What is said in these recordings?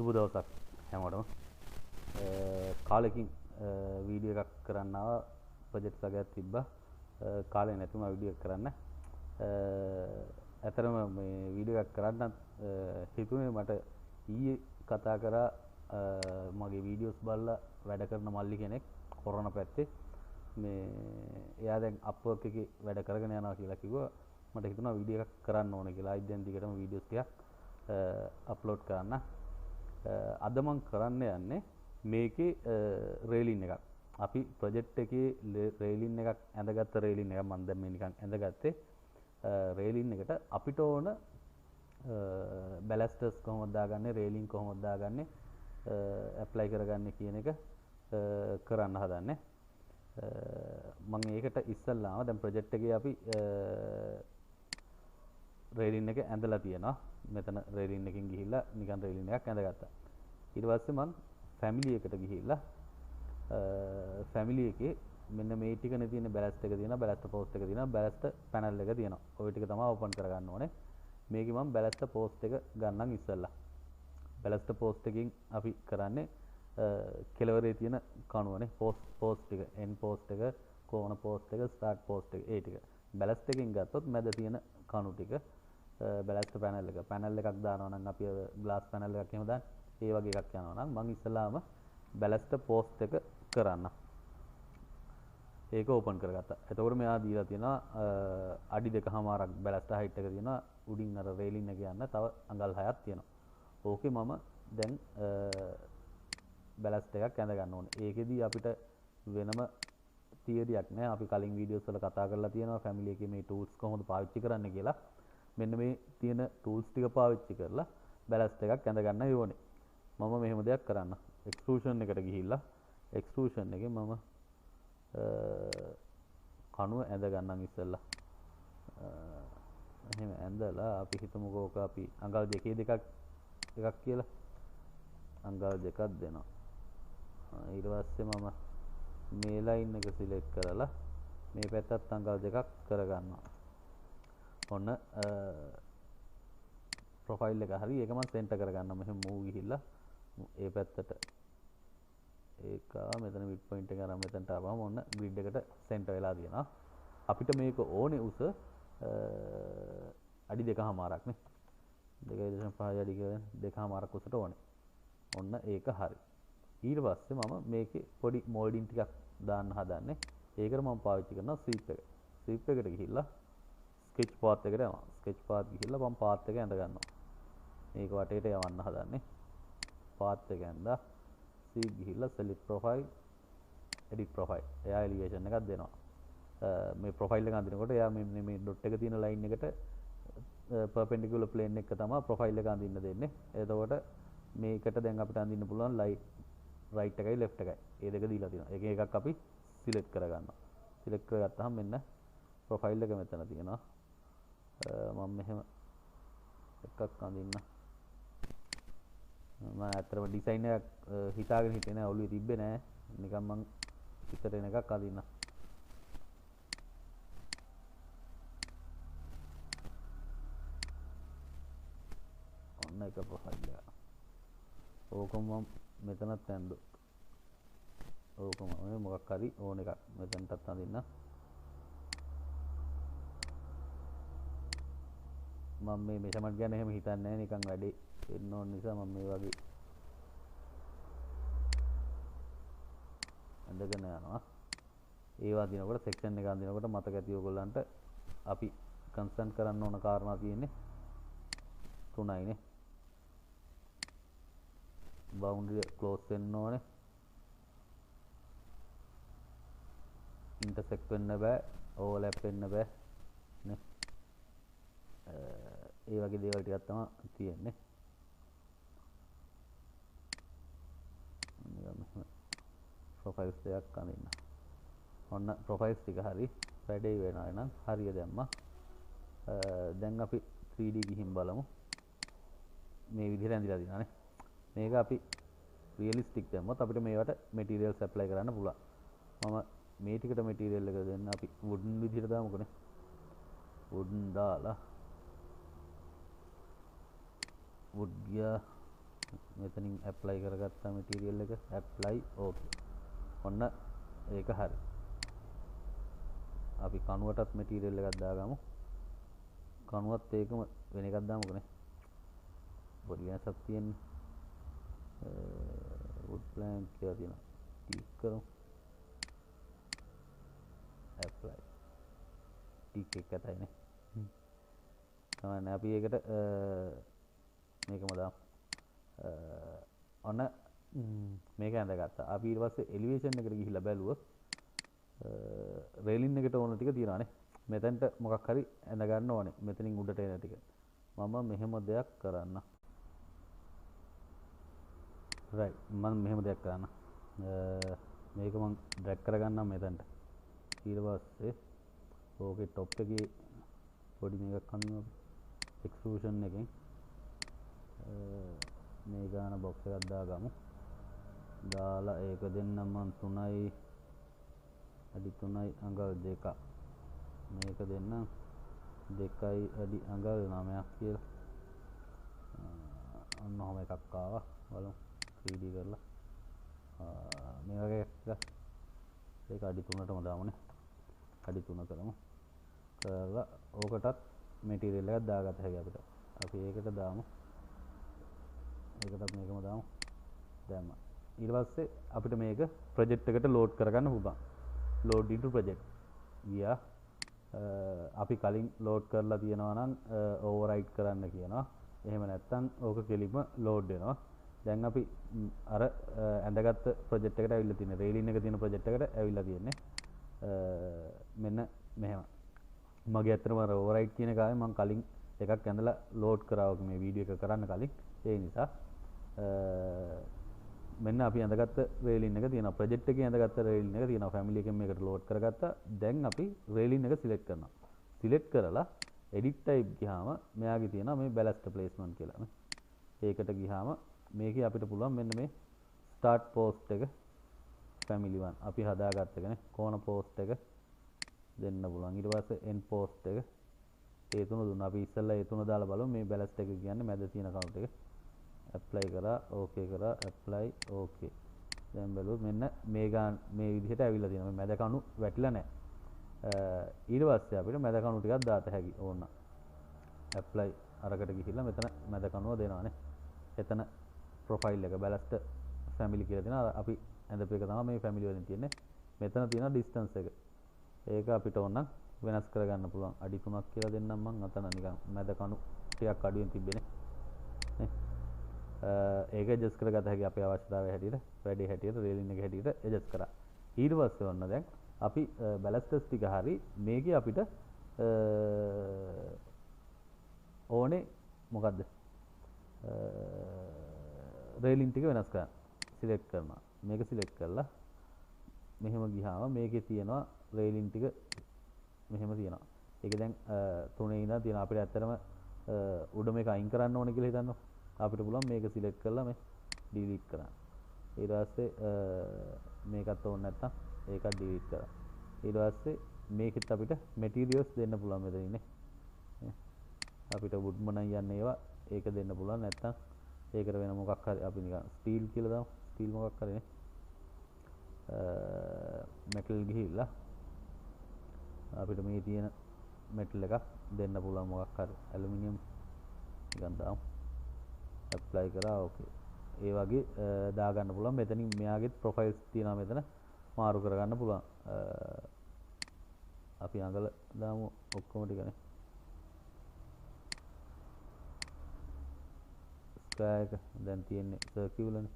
සුබ දවසක් හැමෝටම. කාලෙකින් වීඩියෝ එකක් කරන්න ආවා. ප්‍රොජෙක්ට් එකක් තිබ්බා. කාලේ නැතුම වීඩියෝ එකක් කරන්න. ඇතරම මේ වීඩියෝ එකක් කරන්න හිතුනේ මට ඊයේ කතා කරා මගේ වීඩියෝස් බලලා වැඩ කරන මල්ලි කෙනෙක් කොරෝනා පැත්තේ මේ එයා දැන් අප්වර්ක් එකේ වැඩ කරගෙන යනවා කියලා කිව්වා. මට හිතුණා වීඩියෝ එකක් කරන්න ඕනේ කියලා. අයිත් දැන් දිගටම වීඩියෝස් ටිකක් අප්ලෝඩ් කරන්න. අද මම කරන්න යන්නේ මේකේ රේලින් එකක්. අපි ප්‍රොජෙක්ට් එකේ රේලින් එකක් ඇඳගත්ත රේලින් එකක් මම දැන් මේ නිකන් ඇඳගත්තේ. රේලින් එකට අපිට ඕන බැලස්ටර්ස් කොහොමද දාගන්නේ, රේලින් කොහොමද දාගන්නේ, ඇප්ලයි කරගන්නේ කියන එක කරන්න හදන්නේ. මම ඒකට ඉස්සල්ලාම දැන් ප්‍රොජෙක්ට් එකේ අපි රේලින් එක ඇඳලා තියෙනවා. මෙතන රේලින් එකකින් ගිහිල්ලා නිකන් රේලින් එකක් ඇඳගත්තා. ඊට පස්සේ මම ෆැමිලි එකට ගිහිල්ලා ෆැමිලි එකේ මෙන්න මේ ටිකනේ තියෙන බැලස්ට් එක තියෙනවා, බැලස්ට් පෝස්ට් එක තියෙනවා, බැලස්ට් පැනල් එක තියෙනවා. ওই ටික තමයි ඕපන් කරගන්න ඕනේ. මේකේ මම බැලස්ට් පෝස්ට් එක ගන්නම් ඉස්සල්ලා. බැලස්ට් පෝස්ට් එකකින් අපි කරන්නේ කෙලවරේ තියෙන කණුවනේ පෝස්ට් එක, එන් පෝස්ට් එක, කෝණ පෝස්ට් එක, ස්ටාර්ට් පෝස්ට් එක, ඒ ටික. බැලස්ට් එකකින් ගත්තොත් මැද තියෙන කණු ටික බැලස්ට් පැනල් එකක් දානවා නම් අපි ග්ලාස් පැනල් එකක් එහෙම දාන්න. ඒ වගේ එකක් යනවා නම් මම ඉස්සලාම බැලස්ට් පෝස්ට් එක කරන්න. ඒක ඕපන් කරගත්තා. එතකොට මෙයා දීලා තියෙනවා අඩි 2.5ක් බැලස්ට් හයිට් එක තියෙනවා. උඩින් අර රේලින් එක යන්න තව අඟල් 6ක් තියෙනවා. ඕකේ මම දැන් බැලස්ට් එකක් ඇඳ ගන්න ඕනේ. ඒකෙදි අපිට වෙනම තියරියක් නෑ. අපි කලින් වීඩියෝස් වල කතා කරලා තියෙනවා ෆැමිලි එකේ මේ ටූල්ස් කොහොමද පාවිච්චි කරන්න කියලා. මෙන්න මේ තියෙන ටූල්ස් ටික පාවිච්චි කරලා බැලස්ට් එකක් ඇඳ ගන්න ඕනේ. මම මෙහෙම දෙයක් කරන්න. එක්ස්ට්‍රූෂන් එකට ගිහිල්ලා එක්ස්ට්‍රූෂන් එකේ මම කණුව ඇඳ ගන්නම් ඉස්සෙල්ලා. එහෙම ඇඳලා අපි හිතමුකෝ ඔක අපි අඟල් දෙකේ එකක් කියලා. අඟල් දෙකක් දෙනවා. ඊට පස්සේ මම මේ ලයින් එක සිලෙක්ට් කරලා මේ පැත්තත් අඟල් දෙකක් කරගන්නවා. ඔන්න ප්‍රොෆයිල් එක හරි. ඒක මම සෙන්ටර් කරගන්නවා. මෙහෙම මූව් ගිහිල්ලා ඒ පැත්තට ඒක මෙතන මිඩ් පොයින්ට් එක අරන් මෙතනට ආවම ඔන්න ග්‍රිඩ් එකට සෙන්ටර් වෙලා තියෙනවා. අපිට මේක ඕනේ උස අඩි 2.5ක් නේ. 2.5 අඩි කියන 2.5ක් උසට ඕනේ. ඔන්න ඒක හරි. ඊට පස්සේ මම මේකේ පොඩි මෝල්ඩින් ටිකක් දාන්න හදන්නේ. ඒකට මම පාවිච්චි කරනවා ස්වීප් එක. ස්වීප් එකට ගිහිල්ලා ස්කෙච් පාත් එකට යනවා. ස්කෙච් පාත් ගිහිල්ලා මම පාත් එක ඇඳ ගන්නවා. මේක වටේට යවන්න හදන්නේ. පාත් එක ඇඳලා ස්වීප් ගිහිල්ලා select profile, edit profile. එයා elevation එකක් දෙනවා. මේ ප්‍රොෆයිල් එක අඳිනකොට එයා මේ ඩොට් එක තියෙන ලයින් එකට perpendicular plane එක තමයි ප්‍රොෆයිල් එක අඳින්න දෙන්නේ. එතකොට මේකට දැන් අපිට අඳින්න පුළුවන් right එකයි left එකයි. ඒ දෙක දීලා තියෙනවා. එක එකක් අපි select කරගන්නවා. select කරගත්තාම මෙන්න ප්‍රොෆයිල් එක මෙතන තියෙනවා. මම මෙහෙම එකක් අඳින්න. මම ඇත්තටම ඩිසයින් එකක් හිතාගෙන හිටියේ නෑ, ඔළුවේ තිබ්බේ නෑ. නිකන් මං හිතට එන එකක් අඳින්න. ඔන්න එක ප්‍රොෆයිල් එක. ඕකම මම මෙතනත් ඇඳුවා. ඕකම මේ මොකක් හරි ඕන එකක් මෙතනටත් අඳින්න. මම මේ මෙෂර්මන්ට් ගැන එහෙම හිතන්නේ නැහැ. නිකන් වැඩේ වෙන්න ඕන නිසා මම මේ වගේ අඳගෙන යනවා. ඒවා දිනකොට සෙක්ෂන් එක අඳිනකොට මතක ඇති ඔයගොල්ලන්ට අපි කන්සර්න් කරන්න ඕන කාරණා තියෙන්නේ 3යිනේ. බවුන්ඩරි ක්ලෝස් වෙන්න ඕනේ. ඉන්ටර්සෙක්ට් වෙන්න බෑ. ඕවර්ලැප් වෙන්න බෑ නේ. ඒ වගේ දේවල් ටිකක් තමයි තියෙන්නේ. ප්‍රොෆයිල්ස් දෙකක් අඳින්න. ඔන්න ප්‍රොෆයිල්ස් ටික හරි වැඩේ වෙනවා. එහෙනම් හරිය දැම්මා. දැන් අපි 3D ගිහින් බලමු. මේ විදිහට ඇඳිලා තියෙනවානේ. මේක අපි රියලිස්ටික් දැම්මොත් අපිට මේවට මැටීරියල්ස් ඇප්ලයි කරන්න පුළුවන්. මම මේ ටිකට මැටීරියල් එක දෙන්න අපි වුඩන් විදිහට දාමුකනේ. වුඩන් දාලා wood ගියා මෙතනින් ඇප්ලයි කරගත්තා මැටීරියල් එක ඇප්ලයි ඕකේ ඔන්න ඒක හරි අපි කණුවටත් මැටීරියල් එකක් දාගමු කණුවත් ඒකම වෙන එකක් දාමුකනේ පොඩි වෙනසක් තියෙන්නේ wood plank කියලා තියෙනවා ටික් කරමු apply ටික් එක ඇතයිනේ තමයි අපි ඒකට මේකම දාමු ඔන්න මේක ඇඳගත්තා අපි ඊට පස්සේ එලිවේෂන් එකට ගිහිල්ලා බැලුවොත් රේලින් එකට ඕන ටික තියෙනවානේ මෙතනට මොකක් හරි ඇඳ ගන්න ඕනේ මෙතනින් උඩට එන ටික මම මෙහෙම දෙයක් කරන්න right මම මෙහෙම දෙයක් කරන්න මේක මම ඩ්‍රැග් කරගන්නම් මෙතනට ඊට පස්සේ ඕකේ টොප් එකේ පොඩි මේකක් කන්නවා එක්ස්ට්‍රූෂන් එකෙන් මේ ගාන බොක්ස් එකක් දාගමු දාලා ඒක දෙන්නම් මම 3යි අඩි 3යි අඟල් 2ක් මේක දෙන්නම් 2යි අඩි අඟල් 9ක් කියලා ඔන්න ඔහම එකක් ආවා බලමු 3D කරලා මේ වගේ එකක් ඒක අඩි 3ටම දාමුනේ අඩි 3 කරමු කරලා ඕකටත් මැටීරියල් එකක් දාගත්ත හැකි අපිට අපි ඒකට දාමු ඒකටත් මේකම දාමු දැම්මා ඊට පස්සේ අපිට මේක ප්‍රොජෙක්ට් එකට ලෝඩ් කරගන්න පුළුවන් load into project ගියා අපි කලින් ලෝඩ් කරලා තියෙනවා නම් ඕවර්රයිඩ් කරන්න කියනවා එහෙම නැත්නම් ඕක කෙලින්ම ලෝඩ් වෙනවා දැන් අපි අර ඇඳගත්ත ප්‍රොජෙක්ට් එකට ඇවිල්ලා තියෙන රේලින් එක තියෙන ප්‍රොජෙක්ට් එකට ඇවිල්ලා තියෙන්නේ මෙන්න මෙහෙම මගේ ඇත්තටම අර ඕවර්රයිඩ් කියන කාලේ මම කලින් එකක් ඇඳලා ලෝඩ් කරා වගේ මේ වීඩියෝ එක කරන්න කලින් ඒ නිසා මෙන්න අපි ඇඳගත්ත රේලින් එක තියෙනවා ප්‍රොජෙක්ට් එකේ ඇඳගත්ත රේලින් එක තියෙනවා ෆැමිලි එකෙන් මේකට ලෝඩ් කරගත්තා දැන් අපි රේලින් එක සිලෙක්ට් කරනවා සිලෙක්ට් කරලා එඩිට් ටයිප් ගියාම මෙයාගේ තියෙනවා මේ බැලස්ට් ප්ලේස්මන්ට් කියලා නේ ඒකට ගියාම මේකේ අපිට පුළුවන් මෙන්න මේ ස්ටාර්ට් පෝස්ට් එක ෆැමිලි 1 අපි හදාගත්ත එකනේ කෝණ පෝස්ට් එක දෙන්න පුළුවන් ඊට පස්සේ එන්ඩ් පෝස්ට් එක ඒ තුන දුන්නා අපි ඉස්සෙල්ලා ඒ තුන දාලා බලමු මේ බැලස්ට් එක කියන්නේ මැද තියෙන කවුන්ට් එක apply කරා okay කරා apply okay දැන් බලුවොත් මෙන්න මේ ගාන මේ විදිහට ඇවිල්ලා තියෙනවා මේ මැද කණු වැටිලා නැහැ ඊට පස්සේ අපිට මැද කණු ටිකක් දාත හැකි ඕන apply අරකට ගිහිල්ලා මෙතන මැද කණුව දෙනවානේ එතන profile එක ballast family කියලා දෙනවා අපි ඇඳපු එක තමයි මේ family වලින් තියෙන්නේ මෙතන තියෙන distance එක ඒක අපිට ඕන නම් වෙනස් කරගන්න පුළුවන් අඩි 3ක් කියලා දෙන්නම් මම අතන නිකන් මැද කණු ටිකක් අඩුවෙන් තිබ්බේනේ ඒක ඇඩ්ජස්ට් කරගත හැකි අපේ අවශ්‍යතාවය හැටියට වැඩි හැටියට රේලින් එක හැටියට ඇඩ්ජස්ට් කරා ඊට පස්සේ ඔන්න දැන් අපි බැලස්ටර්ස් ටික හරි මේකේ අපිට ඕනේ මොකද්ද රේලින් ටික වෙනස් කරන්න සිලෙක්ට් කරනවා මේක සිලෙක්ට් කරලා මෙහෙම ගියාම මේකේ තියෙනවා රේලින් ටික මෙහෙම තියෙනවා ඒක දැන් 3 ඉඳන් තියෙනවා අපිට ඇත්තටම උඩ මේක අයින් කරන්න ඕනේ කියලා හිතන්නකො අපිට පුළුවන් මේක සිලෙක්ට් කරලා මේ ඩිලීට් කරන්න ඊට පස්සේ මේකත් ඕනේ නැත්තම් ඒකත් ඩිලීට් කරා ඊට පස්සේ මේකෙත් අපිට මැටීරියල්ස් දෙන්න පුළුවන් මෙතන ඉන්නේ අපිට wood මොනයි යන්නේ ඒවා ඒක දෙන්න පුළුවන් නැත්තම් ඒකට වෙන මොකක් හරි අපි නිකන් ස්ටීල් කියලා දාමු ස්ටීල් මොකක් හරි නේ මෙටල් ගිහිල්ලා අපිට මේ තියෙන මෙටල් එකක් දෙන්න පුළුවන් මොකක් හරි ඇලුමිනියම් නිකන් දාමු apply කරා okay ඒ වගේ දාගන්න පුළුවන් මෙතනින් මෙයාගේ ප්‍රොෆයිල්ස් තියෙනවා මෙතන මාරු කරගන්න පුළුවන් අපි අඟල දාමු ඔක්කොම ටිකනේ ස්ක්වයර් එක දැන් තියෙන්නේ සර්කියුලර්නේ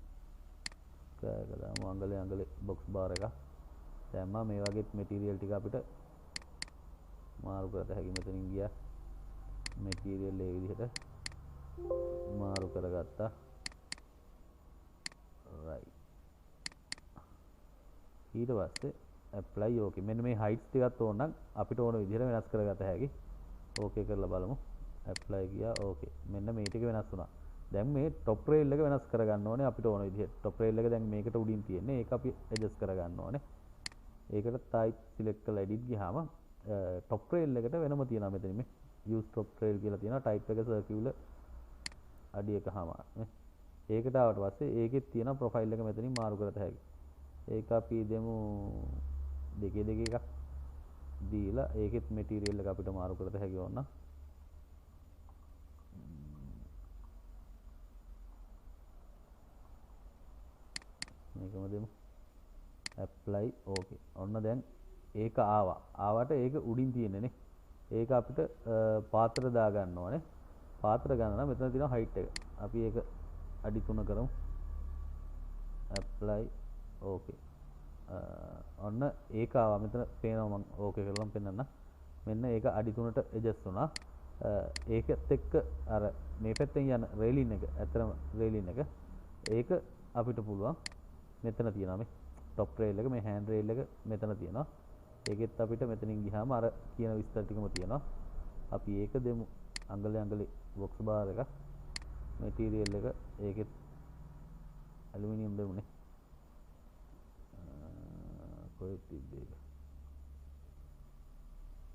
ස්ක්වයර් එක දාමු අඟලේ බොක්ස් බාර් එක දැම්මා මේ වගේ මැටීරියල් ටික අපිට මාරු කරත හැකි මෙතනින් ගියා මැටීරියල් ඒ විදිහට මාරු කරගත්තා right ඊට පස්සේ apply okay මෙන්න මේ heights ටිකත් ඕන නම් අපිට ඕන විදිහට වෙනස් කරගත හැකි okay කරලා බලමු apply ගියා okay මෙන්න මේ ටික වෙනස් වුණා දැන් මේ top rail එක වෙනස් කරගන්න ඕනේ අපිට ඕන විදිහට top rail එක දැන් මේකට උඩින් තියෙන්නේ ඒක අපි adjust කරගන්න ඕනේ ඒකට type select කරලා edit ගියාම top rail එකට වෙනම තියෙනවා මෙතන මේ use top rail කියලා තියෙනවා type එක circular අඩි එකමාර නේ ඒකට ආවට පස්සේ ඒකෙත් තියෙන ප්‍රොෆයිල් එක මෙතනින් මාරු කරත හැකියි. ඒක අපි දෙමු දෙකේ එකක් දීලා ඒකෙත් මෙටීරියල් එක අපිට මාරු කරත හැකි වුණා. මේකම දෙමු. apply okay. ඔන්න දැන් ඒක ආවා. ආවට ඒක උඩින් තියෙන්නේ නේ. ඒක අපිට පාත්‍ර දා ගන්න ඕනේ. පාත්‍ර ගන්න නම් මෙතන තියෙනවා height එක. අපි ඒක අඩි 3 කරමු. apply okay. ඔන්න ඒක ආවා. මෙතන පේනවා මම ඕකේ කරලා පෙන්නන්න. මෙන්න ඒක අඩි 3ට adjust වුණා. ඒකත් එක්ක අර මේ පැත්තෙන් යන රේලින් එක ඇත්තටම රේලින් එක ඒක අපිට පුළුවන් මෙතන තියෙනවා මේ টොප් රේල් එක මේ හෑන්ඩ් රේල් එක මෙතන තියෙනවා. ඒකෙත් අපිට මෙතනින් ගියාම අර කියන විස්තර ටිකම තියෙනවා. අපි ඒක දෙමු අඟලේ බොක්ස් බාර් එක මැටීරියල් එක ඒකෙත් ඇලුමිනියම් දෙමුනේ. කොහෙද තිබ්බේ ඒක?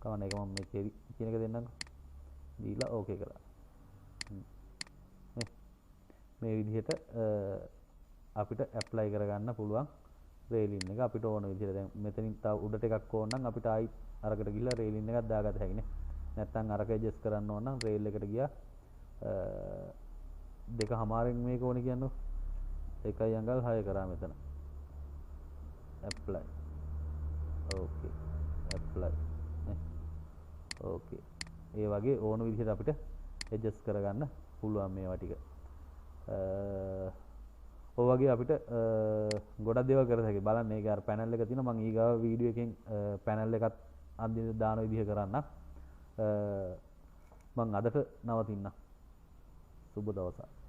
කවන්න එක මම මේ කියන එක දෙන්නම්කෝ. දීලා ඕකේ කරා. මේ විදිහට අපිට ඇප්ලයි කරගන්න පුළුවන් රේලින් එක අපිට ඕන විදිහට. දැන් මෙතනින් තව උඩට එකක් ඕන නම් අපිට ආයි අරකට ගිහලා රේලින් එකක් දාගත හැකිනේ. නැත්නම් අරක ඇඩ්ජස්ට් කරන්න ඕන නම් රේල් එකට ගියා 2.5න් මේක ඕනේ කියන්නේ 1.6 කරා මෙතන. apply okay apply okay. ඒ වගේ ඕන විදිහට අපිට ඇඩ්ජස්ට් කරගන්න පුළුවන් මේවා ටික. ඔය වගේ අපිට ගොඩක් දේවල් කරත හැකියි. බලන්න මේක අර පැනල් එක තියෙනවා. මම ඊගාව වීඩියෝ එකෙන් පැනල් එකත් අන්තිමට දාන විදිහ කරන්න. මම අදට නවතින්න. සුබ දවසක්.